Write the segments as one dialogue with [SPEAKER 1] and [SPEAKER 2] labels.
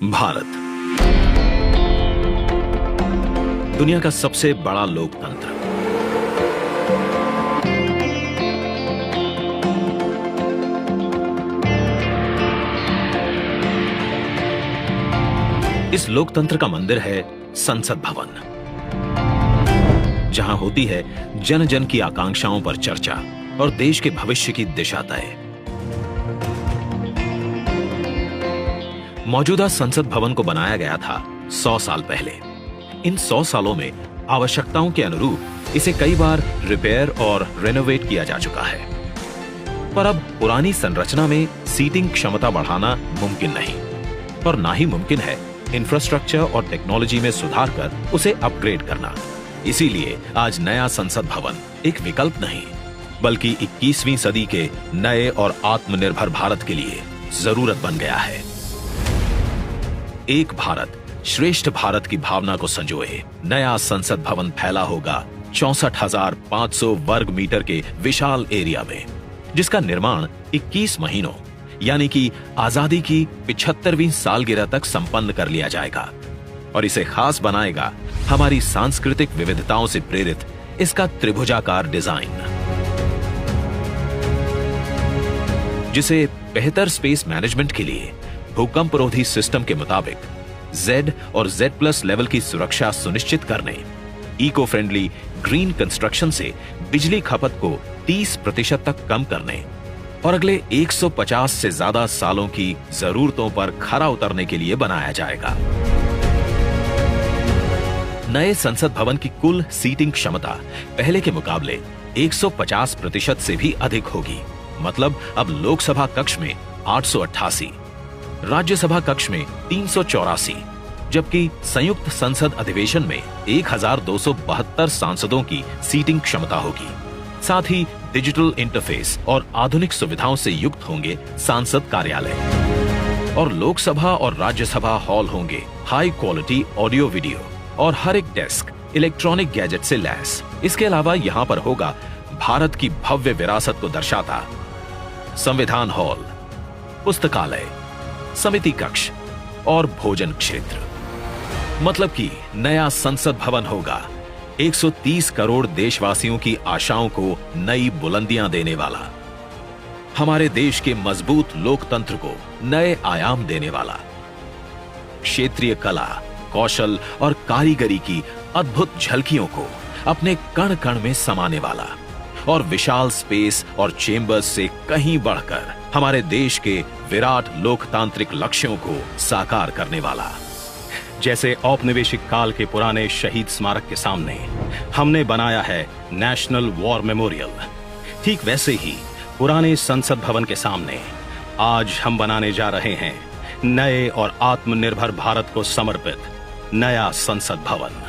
[SPEAKER 1] भारत दुनिया का सबसे बड़ा लोकतंत्र। इस लोकतंत्र का मंदिर है संसद भवन, जहां होती है जन जन की आकांक्षाओं पर चर्चा और देश के भविष्य की दिशा तय। मौजूदा संसद भवन को बनाया गया था 100 साल पहले। इन 100 सालों में आवश्यकताओं के अनुरूप इसे कई बार रिपेयर और रेनोवेट किया जा चुका है, पर अब पुरानी संरचना में सीटिंग क्षमता बढ़ाना मुमकिन नहीं, और ना ही मुमकिन है इंफ्रास्ट्रक्चर और टेक्नोलॉजी में सुधार कर उसे अपग्रेड करना। इसीलिए आज नया संसद भवन एक विकल्प नहीं, बल्कि 21वीं सदी के नए और आत्मनिर्भर भारत के लिए जरूरत बन गया है। एक भारत श्रेष्ठ भारत की भावना को संजोए नया संसद भवन फैला होगा 64,500 वर्ग मीटर के विशाल एरिया में, जिसका निर्माण 21 महीनों यानी कि आजादी की 75वीं सालगिरह तक संपन्न कर लिया जाएगा। और इसे खास बनाएगा हमारी सांस्कृतिक विविधताओं से प्रेरित इसका त्रिभुजाकार डिजाइन, जिसे बेहतर स्पेस मैनेजमेंट के लिए भूकंपरोधी सिस्टम के मुताबिक Z और Z+ लेवल की सुरक्षा सुनिश्चित करने, इको फ्रेंडली ग्रीन कंस्ट्रक्शन से बिजली खपत को 30% तक कम करने और अगले 150 से ज्यादा सालों की जरूरतों पर खरा उतरने के लिए बनाया जाएगा। नए संसद भवन की कुल सीटिंग क्षमता पहले के मुकाबले 150% से भी अधिक होगी। मतलब अब लोकसभा कक्ष में 888, राज्यसभा कक्ष में 384, जबकि संयुक्त संसद अधिवेशन में 1272 सांसदों की सीटिंग क्षमता होगी। साथ ही डिजिटल इंटरफेस और आधुनिक सुविधाओं से युक्त होंगे सांसद कार्यालय, और लोकसभा और राज्यसभा हॉल होंगे हाई क्वालिटी ऑडियो वीडियो और हर एक डेस्क इलेक्ट्रॉनिक गैजेट से लैस। इसके अलावा यहाँ पर होगा भारत की भव्य विरासत को दर्शाता संविधान हॉल, पुस्तकालय, समिति कक्ष और भोजन क्षेत्र। मतलब कि नया संसद भवन होगा 130 करोड़ देशवासियों की आशाओं को नई बुलंदियां देने वाला, हमारे देश के मजबूत लोकतंत्र को नए आयाम देने वाला, क्षेत्रीय कला, कौशल और कारीगरी की अद्भुत झलकियों को अपने कण कण में समाने वाला, और विशाल स्पेस और चेंबर्स से कहीं बढ़कर हमारे देश के विराट लोकतांत्रिक लक्ष्यों को साकार करने वाला।
[SPEAKER 2] जैसे औपनिवेशिक काल के पुराने शहीद स्मारक के सामने हमने बनाया है नेशनल वॉर मेमोरियल, ठीक वैसे ही पुराने संसद भवन के सामने आज हम बनाने जा रहे हैं नए और आत्मनिर्भर भारत को समर्पित नया संसद भवन।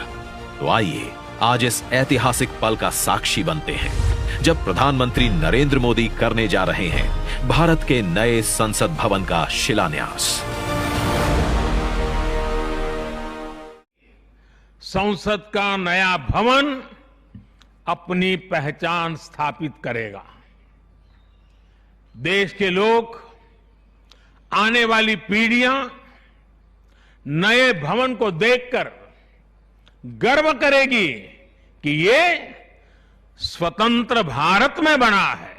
[SPEAKER 2] तो आइए आज इस ऐतिहासिक पल का साक्षी बनते हैं, जब प्रधानमंत्री नरेंद्र मोदी करने जा रहे हैं भारत के नए संसद भवन का शिलान्यास।
[SPEAKER 3] संसद का नया भवन अपनी पहचान स्थापित करेगा। देश के लोग, आने वाली पीढ़ियां नए भवन को देखकर गर्व करेगी कि ये स्वतंत्र भारत में बना है।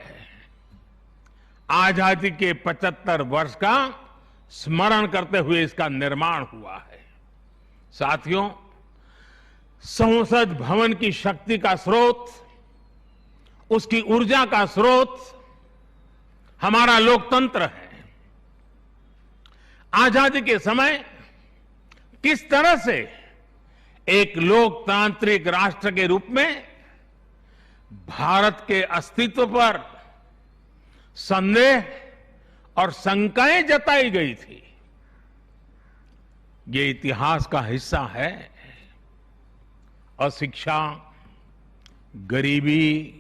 [SPEAKER 3] आजादी के 75 वर्ष का स्मरण करते हुए इसका निर्माण हुआ है। साथियों, संसद भवन की शक्ति का स्रोत, उसकी ऊर्जा का स्रोत हमारा लोकतंत्र है। आजादी के समय किस तरह से एक लोकतांत्रिक राष्ट्र के रूप में भारत के अस्तित्व पर संदेह और शंकाएं जताई गई थी, ये इतिहास का हिस्सा है। अशिक्षा, गरीबी,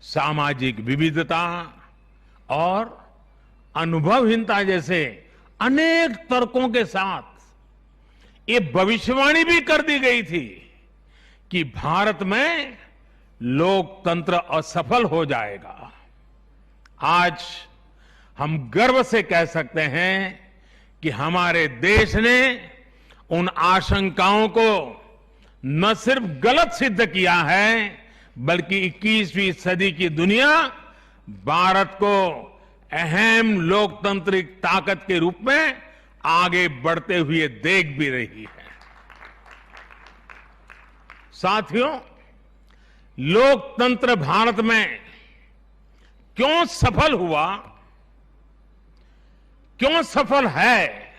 [SPEAKER 3] सामाजिक विविधता और अनुभवहीनता जैसे अनेक तर्कों के साथ ये भविष्यवाणी भी कर दी गई थी कि भारत में लोकतंत्र असफल हो जाएगा। आज हम गर्व से कह सकते हैं कि हमारे देश ने उन आशंकाओं को न सिर्फ गलत सिद्ध किया है, बल्कि 21वीं सदी की दुनिया भारत को अहम लोकतांत्रिक ताकत के रूप में आगे बढ़ते हुए देख भी रही है। साथियों, लोकतंत्र भारत में क्यों सफल हुआ, क्यों सफल है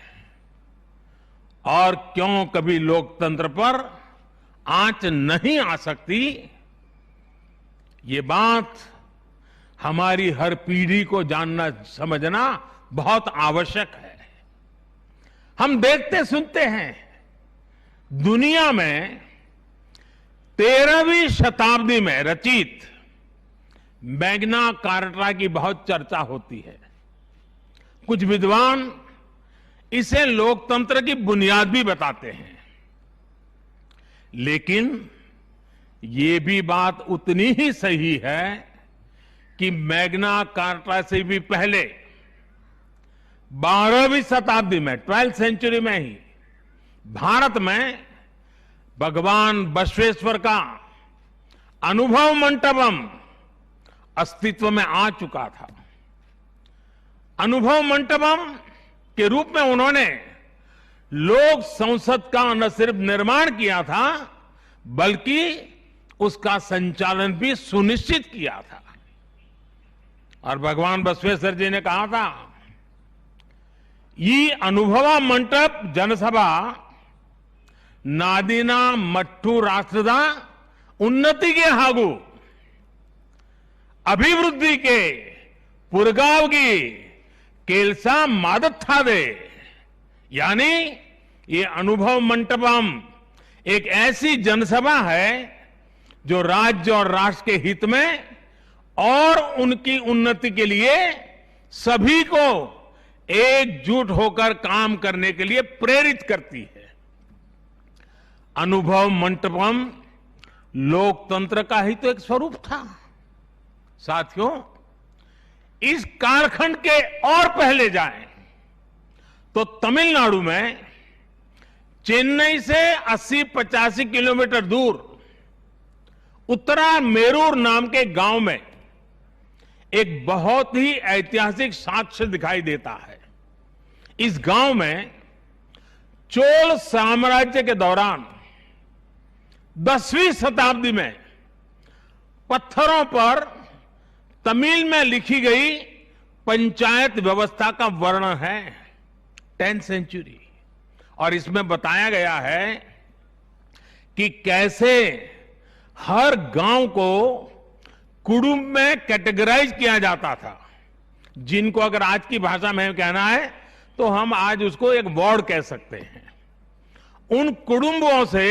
[SPEAKER 3] और क्यों कभी लोकतंत्र पर आंच नहीं आ सकती, ये बात हमारी हर पीढ़ी को जानना समझना बहुत आवश्यक है। हम देखते सुनते हैं, दुनिया में 13वीं शताब्दी में रचित मैग्ना कार्टा की बहुत चर्चा होती है। कुछ विद्वान इसे लोकतंत्र की बुनियाद भी बताते हैं, लेकिन ये भी बात उतनी ही सही है कि मैग्ना कार्टा से भी पहले 12वीं शताब्दी में 12th सेंचुरी में ही भारत में भगवान बसवेश्वर का अनुभव मंटपम अस्तित्व में आ चुका था। अनुभव मंटपम के रूप में उन्होंने लोक संसद का न सिर्फ निर्माण किया था, बल्कि उसका संचालन भी सुनिश्चित किया था। और भगवान बसवेश्वर जी ने कहा था, ये अनुभव मंटप जनसभा नादिना मट्टू राष्ट्रदा उन्नति के हागु अभिवृद्धि के पुरगावगी केलसा मादत था दे। यानी ये अनुभव मंटपम एक ऐसी जनसभा है जो राज्य और राष्ट्र के हित में और उनकी उन्नति के लिए सभी को एकजुट होकर काम करने के लिए प्रेरित करती है। अनुभव मंटपम लोकतंत्र का ही तो एक स्वरूप था। साथियों, इस कालखंड के और पहले जाएं तो तमिलनाडु में चेन्नई से 80-85 किलोमीटर दूर उत्तरा मेरूर नाम के गांव में एक बहुत ही ऐतिहासिक साक्ष्य दिखाई देता है। इस गांव में चोल साम्राज्य के दौरान 10वीं शताब्दी में पत्थरों पर तमिल में लिखी गई पंचायत व्यवस्था का वर्णन है, 10th सेंचुरी। और इसमें बताया गया है कि कैसे हर गांव को कुटुंब में कैटेगराइज किया जाता था, जिनको अगर आज की भाषा में कहना है तो हम आज उसको एक वार्ड कह सकते हैं। उन कुटुंबों से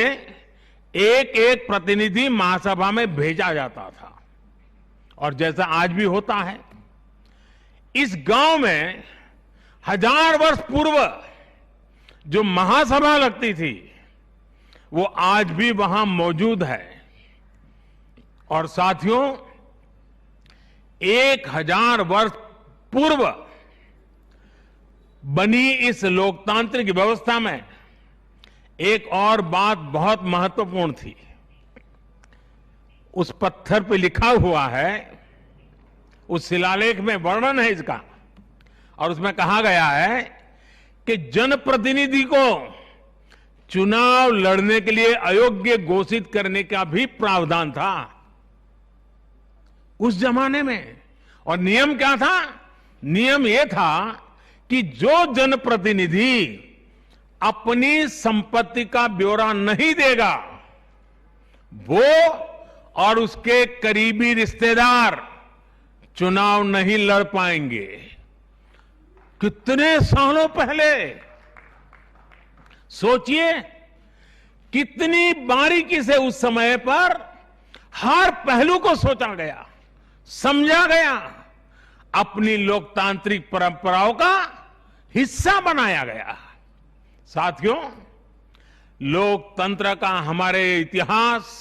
[SPEAKER 3] एक एक प्रतिनिधि महासभा में भेजा जाता था, और जैसा आज भी होता है, इस गांव में 1000 वर्ष पूर्व जो महासभा लगती थी वो आज भी वहां मौजूद है। और साथियों, 1000 वर्ष पूर्व बनी इस लोकतांत्रिक व्यवस्था में एक और बात बहुत महत्वपूर्ण थी। उस पत्थर पे लिखा हुआ है, उस शिलालेख में वर्णन है इसका, और उसमें कहा गया है कि जनप्रतिनिधि को चुनाव लड़ने के लिए अयोग्य घोषित करने का भी प्रावधान था उस जमाने में। और नियम क्या था? नियम यह था कि जो जनप्रतिनिधि अपनी संपत्ति का ब्यौरा नहीं देगा, वो और उसके करीबी रिश्तेदार चुनाव नहीं लड़ पाएंगे। कितने सालों पहले सोचिए, कितनी बारीकी से उस समय पर हर पहलू को सोचा गया, समझा गया, अपनी लोकतांत्रिक परंपराओं का हिस्सा बनाया गया। साथियों, लोकतंत्र का हमारे इतिहास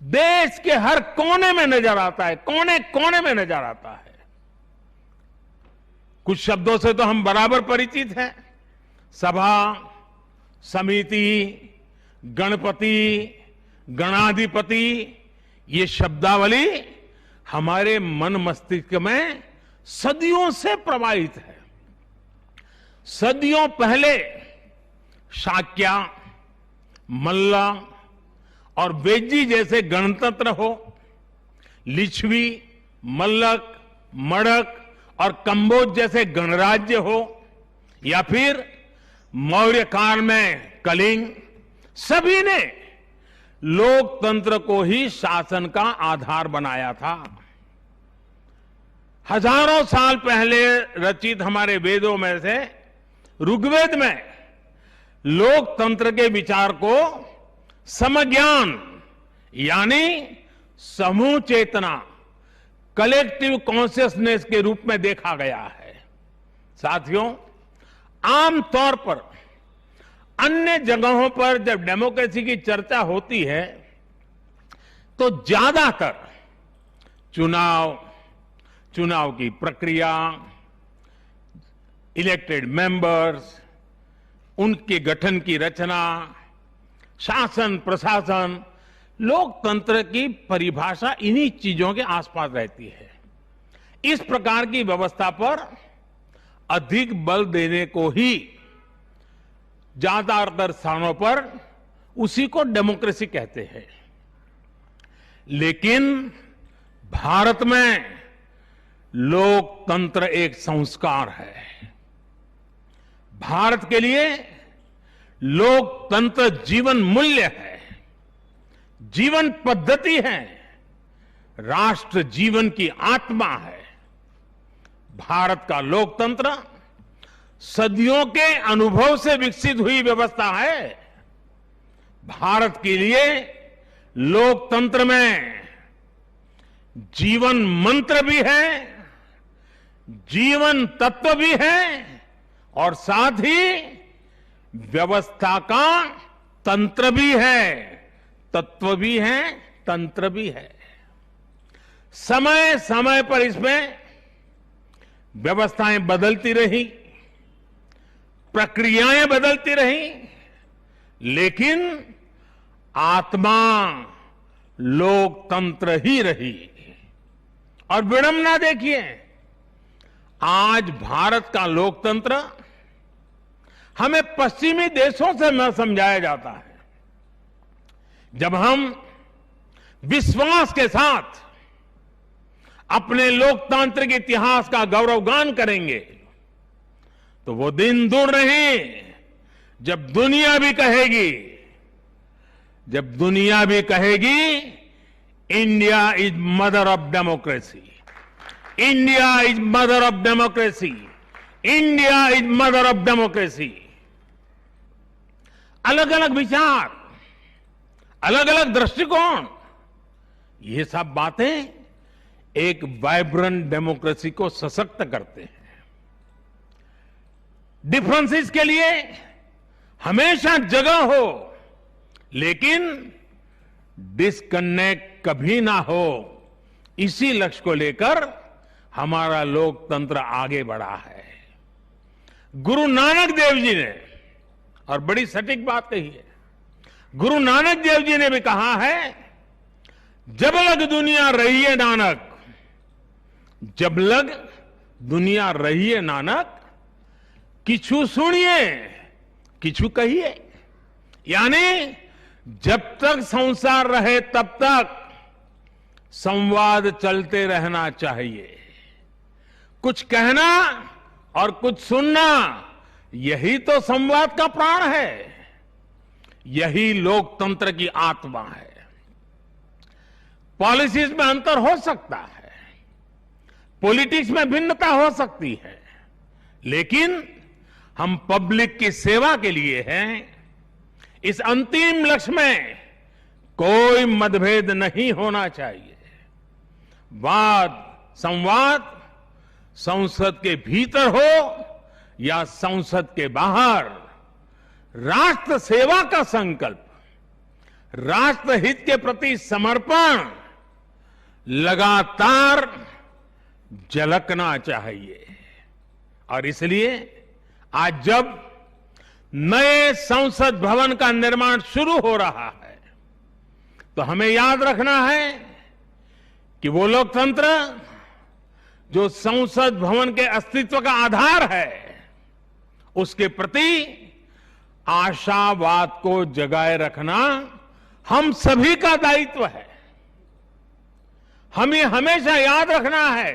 [SPEAKER 3] देश के हर कोने में नजर आता है, कोने कोने में नजर आता है। कुछ शब्दों से तो हम बराबर परिचित हैं। सभा, समिति, गणपति, गणाधिपति, ये शब्दावली हमारे मन मस्तिष्क में सदियों से प्रवाहित है। सदियों पहले शाक्य, मल्ल और वेजी जैसे गणतंत्र हो, लिच्छवी, मल्लक, मड़क और कंबोज जैसे गणराज्य हो, या फिर मौर्य काल में कलिंग, सभी ने लोकतंत्र को ही शासन का आधार बनाया था। हजारों साल पहले रचित हमारे वेदों में से ऋग्वेद में लोकतंत्र के विचार को समज्ञान यानी समूह चेतना, कलेक्टिव कॉन्शियसनेस के रूप में देखा गया है। साथियों, आमतौर पर अन्य जगहों पर जब डेमोक्रेसी की चर्चा होती है तो ज्यादातर चुनाव की प्रक्रिया, इलेक्टेड मेंबर्स, उनके गठन की रचना, शासन प्रशासन, लोकतंत्र की परिभाषा इन्हीं चीजों के आसपास रहती है। इस प्रकार की व्यवस्था पर अधिक बल देने को ही ज्यादातर स्थानों पर उसी को डेमोक्रेसी कहते हैं। लेकिन भारत में लोकतंत्र एक संस्कार है। भारत के लिए लोकतंत्र जीवन मूल्य है, जीवन पद्धति है, राष्ट्र जीवन की आत्मा है। भारत का लोकतंत्र सदियों के अनुभव से विकसित हुई व्यवस्था है। भारत के लिए लोकतंत्र में जीवन मंत्र भी है, जीवन तत्व भी है और साथ ही व्यवस्था का तंत्र भी है, तत्व भी है, तंत्र भी है। समय समय पर इसमें व्यवस्थाएं बदलती रही, प्रक्रियाएं बदलती रही, लेकिन आत्मा लोकतंत्र ही रही। और विडंबना देखिए, आज भारत का लोकतंत्र हमें पश्चिमी देशों से न समझाया जाता है। जब हम विश्वास के साथ अपने लोकतांत्रिक इतिहास का गौरवगान करेंगे तो वो दिन दूर नहीं जब दुनिया भी कहेगी India is mother of democracy, India is mother of democracy, India is mother of democracy. अलग अलग विचार, अलग अलग दृष्टिकोण, ये सब बातें एक वाइब्रेंट डेमोक्रेसी को सशक्त करते हैं। डिफरेंसेस के लिए हमेशा जगह हो, लेकिन डिस्कनेक्ट कभी ना हो, इसी लक्ष्य को लेकर हमारा लोकतंत्र आगे बढ़ा है। गुरु नानक देव जी ने, और बड़ी सटीक बात कही है, गुरु नानक देव जी ने भी कहा है, जब लग दुनिया रही है नानक, जब लग दुनिया रही है नानक, किछु सुनिए किछु कहिए। यानी जब तक संसार रहे तब तक संवाद चलते रहना चाहिए। कुछ कहना और कुछ सुनना, यही तो संवाद का प्राण है, यही लोकतंत्र की आत्मा है। पॉलिसीज में अंतर हो सकता है, पॉलिटिक्स में भिन्नता हो सकती है, लेकिन हम पब्लिक की सेवा के लिए हैं। इस अंतिम लक्ष्य में कोई मतभेद नहीं होना चाहिए। वाद संवाद संसद के भीतर हो या संसद के बाहर, राष्ट्र सेवा का संकल्प, राष्ट्र हित के प्रति समर्पण लगातार झलकना चाहिए। और इसलिए आज जब नए संसद भवन का निर्माण शुरू हो रहा है तो हमें याद रखना है कि वो लोकतंत्र जो संसद भवन के अस्तित्व का आधार है, उसके प्रति आशावाद को जगाए रखना हम सभी का दायित्व है। हमें हमेशा याद रखना है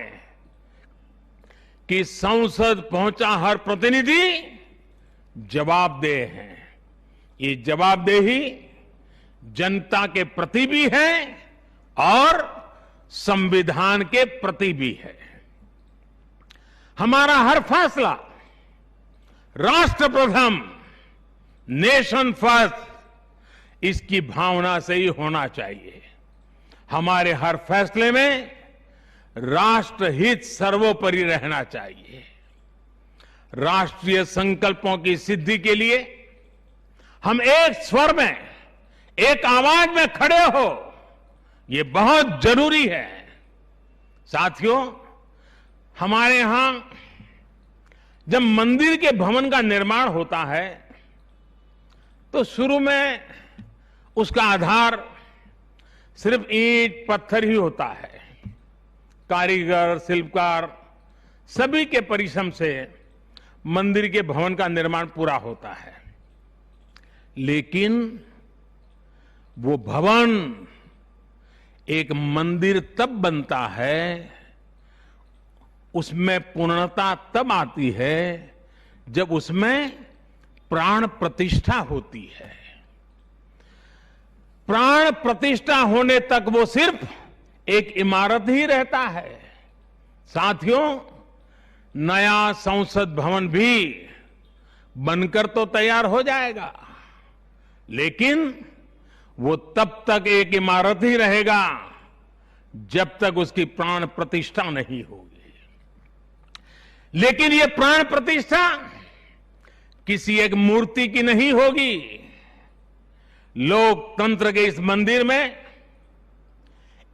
[SPEAKER 3] कि संसद पहुंचा हर प्रतिनिधि जवाबदेह है। ये जवाबदेही जनता के प्रति भी है और संविधान के प्रति भी है। हमारा हर फैसला राष्ट्र प्रथम, नेशन फर्स्ट, इसकी भावना से ही होना चाहिए। हमारे हर फैसले में राष्ट्रहित सर्वोपरि रहना चाहिए। राष्ट्रीय संकल्पों की सिद्धि के लिए हम एक स्वर में, एक आवाज में खड़े हो, ये बहुत जरूरी है। साथियों, हमारे यहां जब मंदिर के भवन का निर्माण होता है तो शुरू में उसका आधार सिर्फ ईंट पत्थर ही होता है। कारीगर, शिल्पकार सभी के परिश्रम से मंदिर के भवन का निर्माण पूरा होता है, लेकिन वो भवन एक मंदिर तब बनता है, उसमें पूर्णता तब आती है जब उसमें प्राण प्रतिष्ठा होती है। प्राण प्रतिष्ठा होने तक वो सिर्फ एक इमारत ही रहता है। साथियों, नया संसद भवन भी बनकर तो तैयार हो जाएगा, लेकिन वो तब तक एक इमारत ही रहेगा जब तक उसकी प्राण प्रतिष्ठा नहीं होगी। लेकिन ये प्राण प्रतिष्ठा किसी एक मूर्ति की नहीं होगी। लोकतंत्र के इस मंदिर में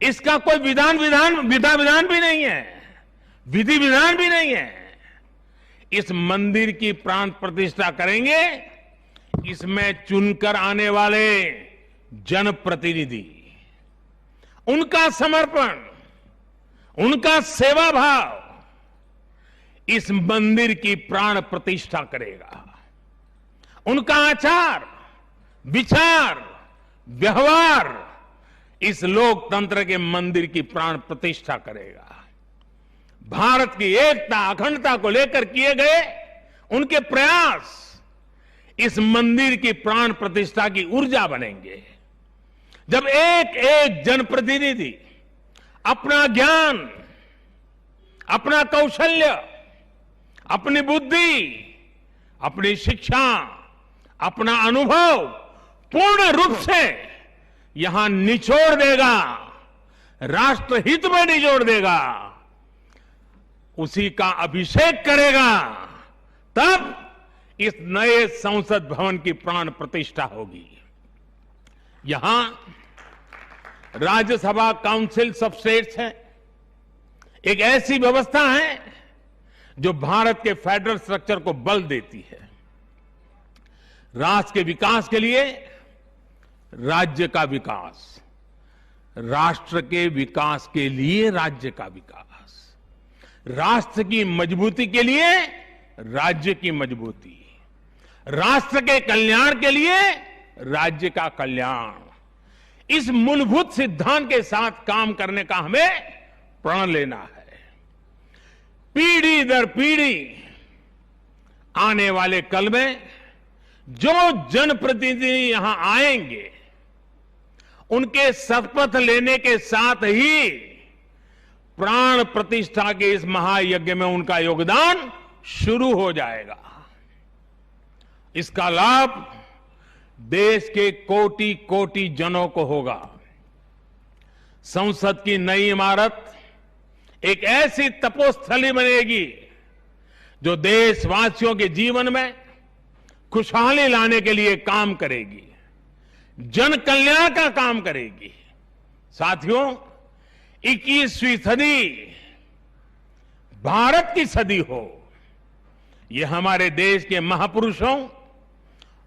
[SPEAKER 3] इसका कोई विधा विधान भी नहीं है, विधि विधान भी नहीं है। इस मंदिर की प्राण प्रतिष्ठा करेंगे इसमें चुनकर आने वाले जनप्रतिनिधि, उनका समर्पण, उनका सेवा भाव इस मंदिर की प्राण प्रतिष्ठा करेगा। उनका आचार, विचार, व्यवहार इस लोकतंत्र के मंदिर की प्राण प्रतिष्ठा करेगा। भारत की एकता, अखंडता को लेकर किए गए उनके प्रयास इस मंदिर की प्राण प्रतिष्ठा की ऊर्जा बनेंगे। जब एक एक जनप्रतिनिधि अपना ज्ञान, अपना कौशल्य, अपनी बुद्धि, अपनी शिक्षा, अपना अनुभव पूर्ण रूप से यहां निचोड़ देगा, राष्ट्रहित में निचोड़ देगा, उसी का अभिषेक करेगा, तब इस नए संसद भवन की प्राण प्रतिष्ठा होगी। यहां राज्यसभा काउंसिल ऑफ स्टेट्स है, एक ऐसी व्यवस्था है जो भारत के फेडरल स्ट्रक्चर को बल देती है। राष्ट्र के विकास के लिए राज्य का विकास, राष्ट्र के विकास के लिए राज्य का विकास, राष्ट्र की मजबूती के लिए राज्य की मजबूती, राष्ट्र के कल्याण के लिए राज्य का कल्याण, इस मूलभूत सिद्धांत के साथ काम करने का हमें प्रण लेना है। पीढ़ी दर पीढ़ी आने वाले कल में जो जनप्रतिनिधि यहां आएंगे, उनके शपथ लेने के साथ ही प्राण प्रतिष्ठा के इस महायज्ञ में उनका योगदान शुरू हो जाएगा। इसका लाभ देश के कोटि कोटि जनों को होगा। संसद की नई इमारत एक ऐसी तपोस्थली बनेगी जो देशवासियों के जीवन में खुशहाली लाने के लिए काम करेगी, जन कल्याण का काम करेगी। साथियों, 21वीं सदी भारत की सदी हो, ये हमारे देश के महापुरुषों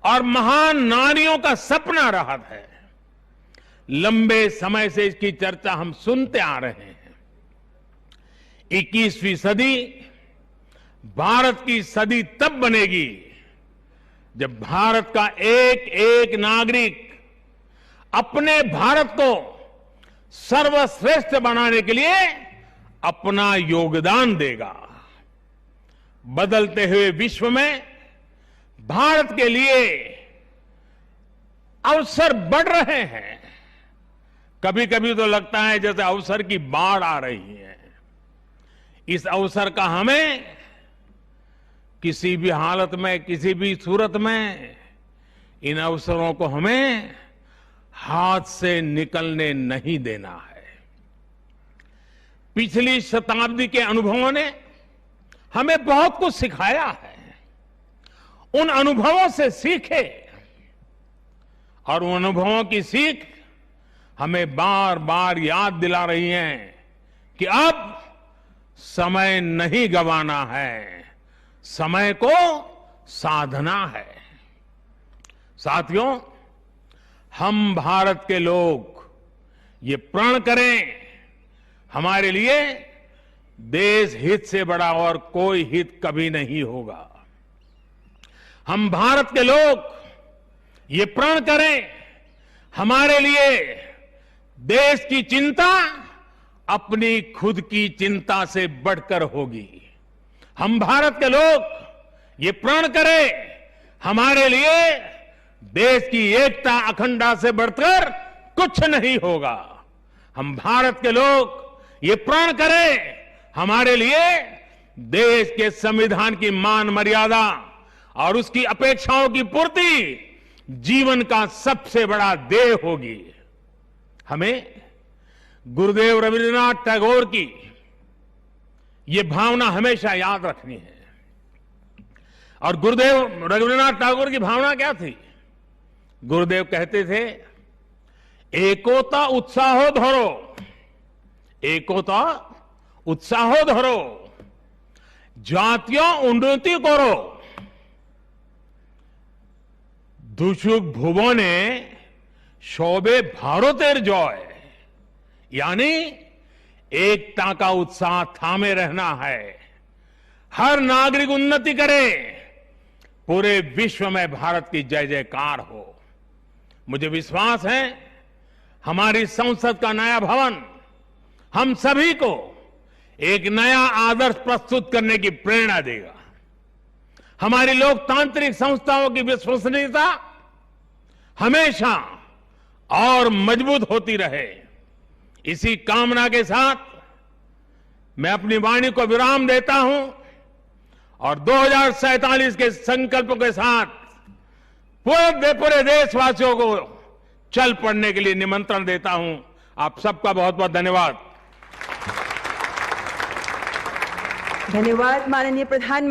[SPEAKER 3] और महान नारियों का सपना रहा है। लंबे समय से इसकी चर्चा हम सुनते आ रहे हैं। 21वीं सदी भारत की सदी तब बनेगी जब भारत का एक एक नागरिक अपने भारत को सर्वश्रेष्ठ बनाने के लिए अपना योगदान देगा। बदलते हुए विश्व में भारत के लिए अवसर बढ़ रहे हैं। कभी कभी तो लगता है जैसे अवसर की बाढ़ आ रही है। इस अवसर का हमें किसी भी हालत में, किसी भी सूरत में इन अवसरों को हमें हाथ से निकलने नहीं देना है। पिछली शताब्दी के अनुभवों ने हमें बहुत कुछ सिखाया है। उन अनुभवों से सीखे और उन अनुभवों की सीख हमें बार बार याद दिला रही है कि अब समय नहीं गंवाना है, समय को साधना है। साथियों, हम भारत के लोग ये प्रण करें, हमारे लिए देश हित से बड़ा और कोई हित कभी नहीं होगा। हम भारत के लोग ये प्रण करें, हमारे लिए देश की चिंता अपनी खुद की चिंता से बढ़कर होगी। हम भारत के लोग ये प्रण करें, हमारे लिए देश की एकता अखंडता से बढ़कर कुछ नहीं होगा। हम भारत के लोग ये प्रण करें, हमारे लिए देश के संविधान की मान मर्यादा और उसकी अपेक्षाओं की पूर्ति जीवन का सबसे बड़ा ध्येय होगी। हमें गुरुदेव रविन्द्रनाथ टैगोर की ये भावना हमेशा याद रखनी है। और गुरुदेव रविन्द्रनाथ टैगोर की भावना क्या थी? गुरुदेव कहते थे, एकोता उत्साहो धरो, एकोता उत्साहो धरो, জাতীয় উন্নতি করো, দুসুক ভুবনে সবে ভারতের জয়। यानी एकता का उत्साह थामे रहना है। हर नागरिक उन्नति करे, पूरे विश्व में भारत की जय जयकार हो। मुझे विश्वास है हमारी संसद का नया भवन हम सभी को एक नया आदर्श प्रस्तुत करने की प्रेरणा देगा। हमारी लोकतांत्रिक संस्थाओं की विश्वसनीयता हमेशा और मजबूत होती रहे। इसी कामना के साथ मैं अपनी वाणी को विराम देता हूं और 2047 के संकल्प के साथ पूरे देशवासियों को चल पड़ने के लिए निमंत्रण देता हूं। आप सबका बहुत बहुत धन्यवाद।
[SPEAKER 4] धन्यवाद माननीय प्रधानमंत्री।